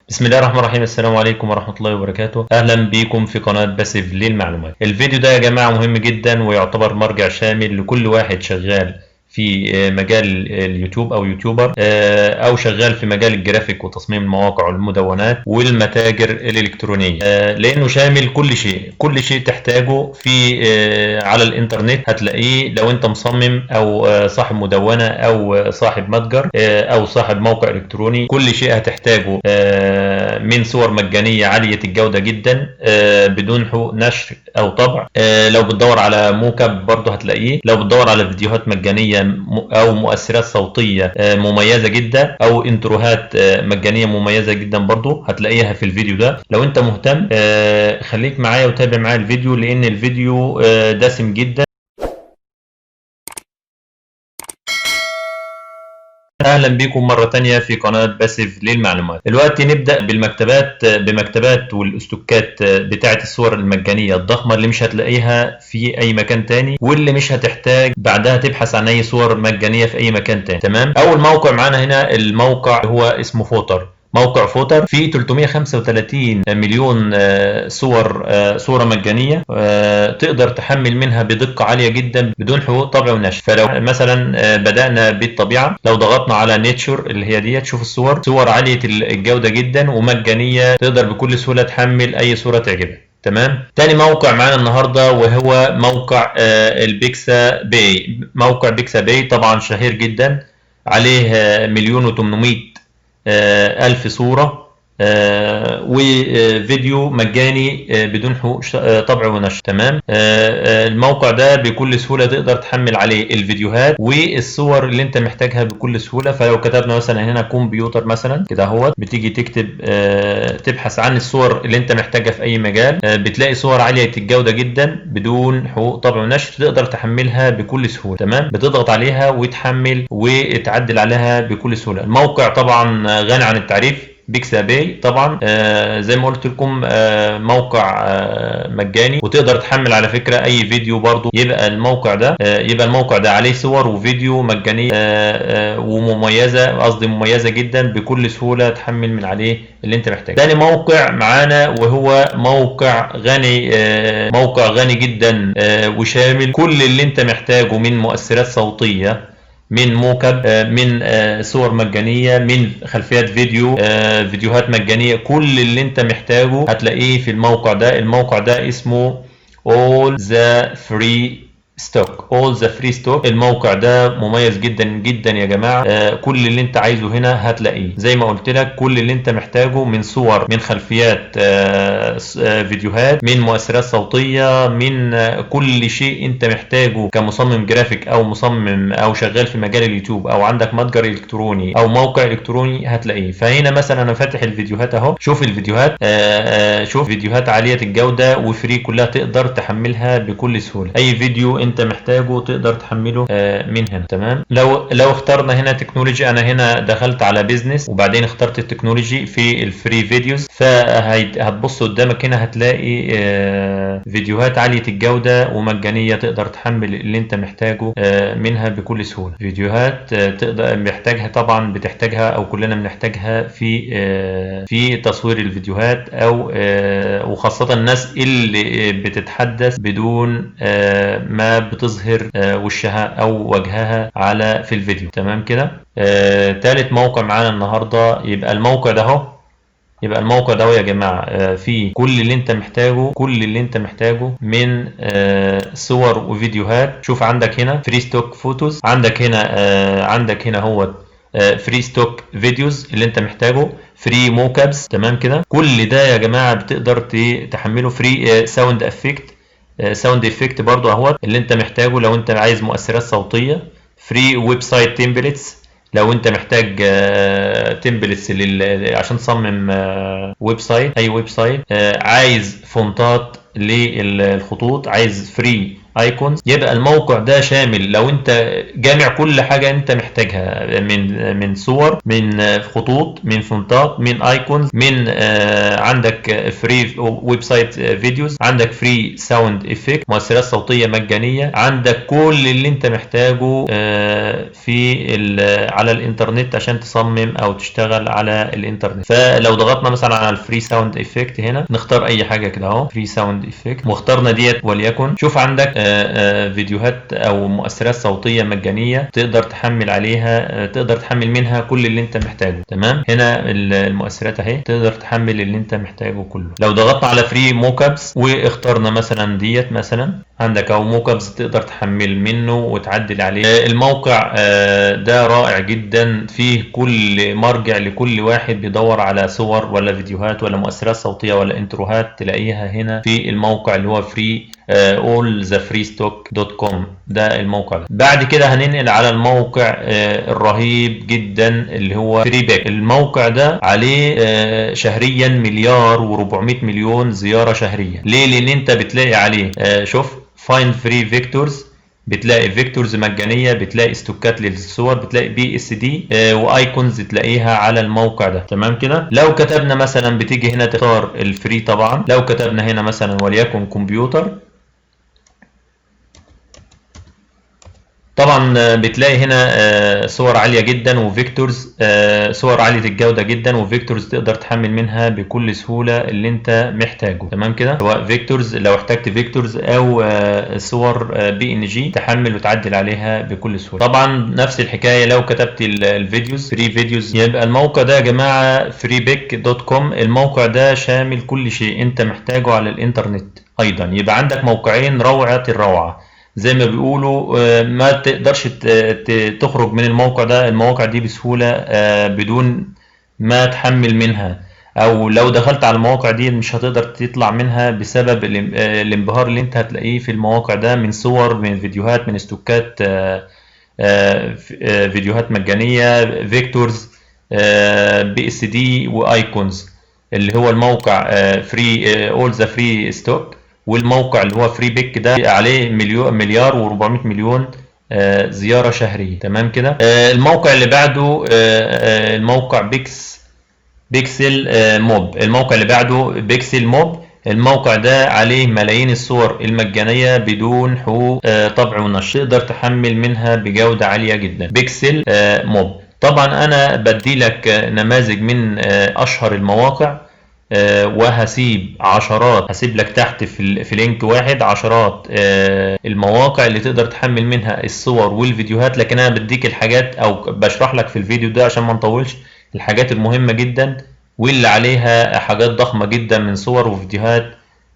بسم الله الرحمن الرحيم. السلام عليكم ورحمة الله وبركاته. أهلا بيكم في قناة باسف للمعلومات. الفيديو ده يا جماعة مهم جدا ويعتبر مرجع شامل لكل واحد شغال في مجال اليوتيوب أو يوتيوبر أو شغال في مجال الجرافيك وتصميم المواقع والمدونات والمتاجر الإلكترونية، لأنه شامل كل شيء تحتاجه في على الإنترنت هتلاقيه. لو أنت مصمم أو صاحب مدونة أو صاحب متجر أو صاحب موقع إلكتروني، كل شيء هتحتاجه من صور مجانية عالية الجودة جدا بدون حقوق نشر أو طبع. لو بتدور على موكب برضه هتلاقيه. لو بتدور على فيديوهات مجانية أو مؤثرات صوتية مميزة جدا أو انتروهات مجانية مميزة جدا برضه هتلاقيها في الفيديو ده. لو أنت مهتم خليك معايا وتابع معايا الفيديو، لأن الفيديو دسم جدا. اهلا بكم مره تانية في قناه باسف للمعلومات. دلوقتي نبدا بمكتبات والاستوكات بتاعه الصور المجانيه الضخمه اللي مش هتلاقيها في اي مكان تاني، واللي مش هتحتاج بعدها تبحث عن اي صور مجانيه في اي مكان تاني. تمام. اول موقع معانا هنا الموقع هو اسمه فوتر. موقع فوتر فيه 335 مليون صورة مجانية، تقدر تحمل منها بدقة عالية جدا بدون حقوق طبع ونشر. فلو مثلا بدأنا بالطبيعة، لو ضغطنا على نيتشر اللي هي دي تشوف صور عالية الجودة جدا ومجانية، تقدر بكل سهولة تحمل أي صورة تعجبك. تمام. تاني موقع معانا النهارده وهو موقع البيكسا باي. موقع بيكسا باي طبعا شهير جدا، عليه مليون و800 ألف صورة وفيديو مجاني بدون حقوق طبع ونشر. تمام. الموقع ده بكل سهولة تقدر تحمل عليه الفيديوهات والصور اللي انت محتاجها بكل سهولة. فلو كتبنا مثلا هنا كمبيوتر مثلا كده اهوت، بتيجي تكتب تبحث عن الصور اللي انت محتاجها في اي مجال، بتلاقي صور عالية الجودة جدا بدون حقوق طبع ونشر، تقدر تحملها بكل سهولة. تمام. بتضغط عليها وتحمل وتعدل عليها بكل سهولة. الموقع طبعا غني عن التعريف. بيكسا باي طبعا زي ما قلت لكم موقع مجاني، وتقدر تحمل على فكرة اي فيديو برضو. يبقى الموقع ده عليه صور وفيديو مجانية ومميزة، قصدي مميزة جدا، بكل سهولة تحمل من عليه اللي انت محتاجه. تاني موقع معانا وهو موقع غني جدا وشامل كل اللي انت محتاجه من مؤثرات صوتية، من موكب، من صور مجانية، من خلفيات فيديوهات مجانية. كل اللي انت محتاجه هتلاقيه في الموقع ده. الموقع ده اسمه All the Free Stock. الموقع ده مميز جدا جدا يا جماعة. كل اللي انت عايزه هنا هتلاقيه. زي ما قلت لك، كل اللي انت محتاجه من صور، من خلفيات فيديوهات، من مؤثرات صوتية، من كل شيء انت محتاجه كمصمم جرافيك او مصمم او شغال في مجال اليوتيوب او عندك متجر الكتروني او موقع الكتروني هتلاقيه. فهنا مثلا انا فاتح الفيديوهات اهو. شوف الفيديوهات، شوف فيديوهات عالية الجودة وفري، كلها تقدر تحملها بكل سهولة. اي فيديو انت محتاجه تقدر تحمله من هنا. تمام. لو اخترنا هنا تكنولوجي، انا هنا دخلت على بيزنس وبعدين اخترت التكنولوجي في الفري فيديوز، فهتبص قدامك هنا هتلاقي فيديوهات عالية الجودة ومجانية، تقدر تحمل اللي انت محتاجه منها بكل سهولة. فيديوهات تقدر محتاجها، طبعا بتحتاجها او كلنا بنحتاجها في تصوير الفيديوهات، او وخاصة الناس اللي بتتحدث بدون ما بتظهر وشها او وجهها في الفيديو. تمام كده. تالت موقع معانا النهاردة يبقى الموقع ده اهو. يا جماعة فيه كل اللي انت محتاجه من صور وفيديوهات. شوف عندك هنا فري ستوك فوتوز، عندك هنا هو فري ستوك فيديوز اللي انت محتاجه، فري موكابس. تمام كده. كل ده يا جماعة بتقدر تحمله. فري ساوند افكت برضو اهوت اللي انت محتاجه لو انت عايز مؤثرات صوتية. فري ويب سايت تمبلتس، لو انت محتاج تمبلتس عشان تصمم ويب سايت، اي ويب سايت. عايز فونتات للخطوط، عايز فري ايكونز. يبقى الموقع ده شامل، لو انت جامع كل حاجه انت محتاجها من صور، من خطوط، من فونتات، من ايكونز، من عندك فري ويب سايت فيديوز، عندك فري ساوند افكت مؤثرات صوتيه مجانيه، عندك كل اللي انت محتاجه على الانترنت عشان تصمم او تشتغل على الانترنت. فلو ضغطنا مثلا على الفري ساوند افكت هنا، نختار اي حاجه كده اهو، فري ساوند افكت، واخترنا ديت، وليكن شوف عندك فيديوهات او مؤثرات صوتيه مجانيه تقدر تحمل عليها، تقدر تحمل منها كل اللي انت محتاجه. تمام، هنا المؤثرات اهي تقدر تحمل اللي انت محتاجه كله. لو ضغطنا على فري موكابس واخترنا مثلا ديت، مثلا عندك او موكابس تقدر تحمل منه وتعدل عليه. الموقع ده رائع جدا، فيه كل مرجع لكل واحد بيدور على صور ولا فيديوهات ولا مؤثرات صوتيه ولا انتروهات، تلاقيها هنا في الموقع اللي هو فري allthefreestock.com. ده الموقع ده. بعد كده هننقل على الموقع الرهيب جدا اللي هو فريبيك. الموقع ده عليه شهريا مليار و400 مليون زيارة شهريا. ليه؟ لان انت بتلاقي عليه شوف فايند فري فيكتورز، بتلاقي فيكتورز مجانيه، بتلاقي استوكات للصور، بتلاقي بي اس دي وايكونز تلاقيها على الموقع ده. تمام كده. لو كتبنا مثلا، بتيجي هنا تختار الفري طبعا، لو كتبنا هنا مثلا وليكن كمبيوتر، طبعا بتلاقي هنا صور عاليه جدا وفيكتورز، صور عاليه الجوده جدا وفيكتورز تقدر تحمل منها بكل سهوله اللي انت محتاجه. تمام كده، سواء فيكتورز لو احتجت فيكتورز او صور بي ان جي تحمل وتعدل عليها بكل سهوله. طبعا نفس الحكايه لو كتبت الفيديوز، فري فيديوز. يبقى الموقع ده يا جماعه freebic.com، الموقع ده شامل كل شيء انت محتاجه على الانترنت. ايضا يبقى عندك موقعين روعه الروعه زي ما بيقولوا، ما تقدرش تخرج من الموقع ده، المواقع دي بسهولة بدون ما تحمل منها، او لو دخلت على المواقع دي مش هتقدر تطلع منها بسبب الانبهار اللي انت هتلاقيه في المواقع ده من صور، من فيديوهات، من استوكات فيديوهات مجانية، فيكتورز، بي اس دي، وايكونز. اللي هو الموقع فري اول ذا فري ستوك، والموقع اللي هو فري بيك ده عليه مليار و400 مليون زيارة شهرية. تمام كده. الموقع اللي بعده الموقع بيكسل موب. الموقع اللي بعده بيكسل موب. الموقع ده عليه ملايين الصور المجانية بدون حقوق طبع ونشر، تقدر تحمل منها بجودة عالية جدا. بيكسل موب. طبعا انا بدي لك نماذج من اشهر المواقع، وهسيب عشرات، هسيب لك تحت في لينك واحد عشرات المواقع اللي تقدر تحمل منها الصور والفيديوهات، لكن انا بديك الحاجات او بشرح لك في الفيديو ده عشان ما نطولش الحاجات المهمة جدا واللي عليها حاجات ضخمة جدا من صور وفيديوهات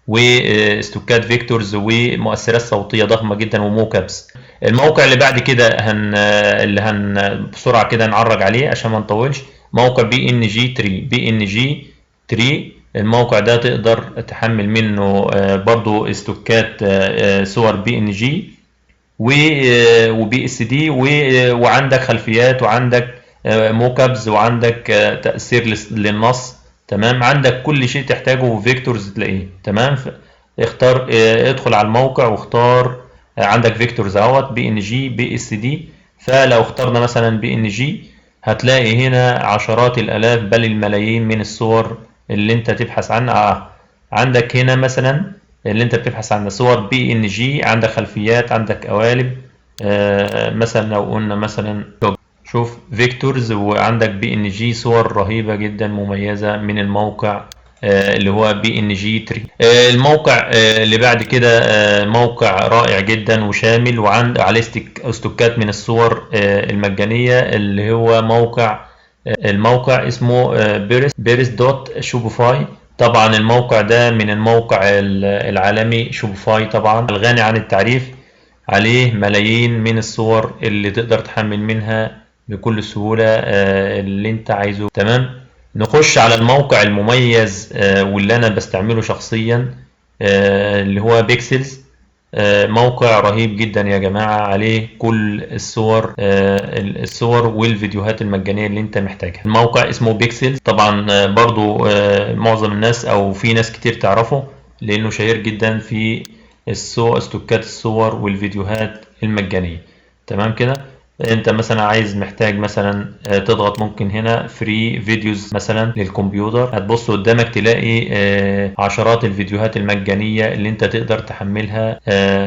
واستوكات فيكتورز ومؤثرات صوتية ضخمة جدا وموكابس. الموقع اللي بعد كده بسرعة كده نعرج عليه عشان ما نطولش، موقع بي ان جي 3. بي ان جي 3 الموقع ده تقدر تحمل منه برضو استوكات صور بي ان جي وبي اس دي، وعندك خلفيات، وعندك موكابز، وعندك تأثير للنص. تمام، عندك كل شيء تحتاجه فيكتورز تلاقيه. تمام، اختار ادخل على الموقع واختار عندك فيكتورز اهوت، بي ان جي، بي اس دي. فلو اخترنا مثلا بي ان جي هتلاقي هنا عشرات الالاف بل الملايين من الصور اللي انت تبحث عنها. عندك هنا مثلا اللي انت بتبحث عنها صور بي ان جي، عندك خلفيات، عندك قوالب. مثلا لو قلنا مثلا شوف فيكتورز، وعندك بي ان جي صور رهيبة جدا مميزة من الموقع اللي هو بي ان جي 3. الموقع اللي بعد كده موقع رائع جدا وشامل وعند عليه استوكات من الصور المجانية، اللي هو الموقع اسمه بيرس دوت شوبيفاي. طبعا الموقع ده من الموقع العالمي شوبيفاي، طبعا الغني عن التعريف، عليه ملايين من الصور اللي تقدر تحمل منها بكل سهولة اللي انت عايزه. تمام، نخش على الموقع المميز واللي انا بستعمله شخصيا اللي هو بيكسلز. موقع رهيب جدا يا جماعة، عليه كل الصور والفيديوهات المجانية اللي انت محتاجها. الموقع اسمه بيكسلز، طبعا برضو معظم الناس او في ناس كتير تعرفه لانه شهير جدا في استوكات الصور والفيديوهات المجانية. تمام كده. انت مثلا عايز محتاج مثلا تضغط ممكن هنا فري فيديوز مثلا للكمبيوتر، هتبص قدامك تلاقي عشرات الفيديوهات المجانية اللي انت تقدر تحملها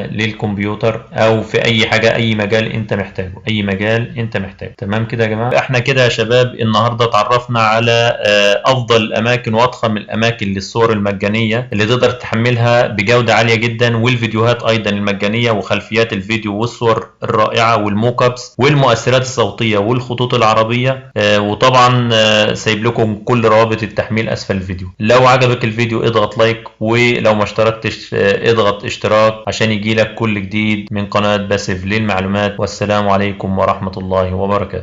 للكمبيوتر او في اي حاجة، اي مجال انت محتاجه، اي مجال انت محتاجه. تمام كده يا جماعة. احنا كده يا شباب النهاردة اتعرفنا على افضل الاماكن واضخم الاماكن للصور المجانية اللي تقدر تحملها بجودة عالية جدا، والفيديوهات ايضا المجانية وخلفيات الفيديو والصور الرائعة والموك ابس والمؤثرات الصوتية والخطوط العربية. وطبعا سايب لكم كل روابط التحميل اسفل الفيديو. لو عجبك الفيديو اضغط لايك، ولو ما اشتركتش اضغط اشتراك عشان يجيلك كل جديد من قناة باسف للمعلومات. والسلام عليكم ورحمة الله وبركاته.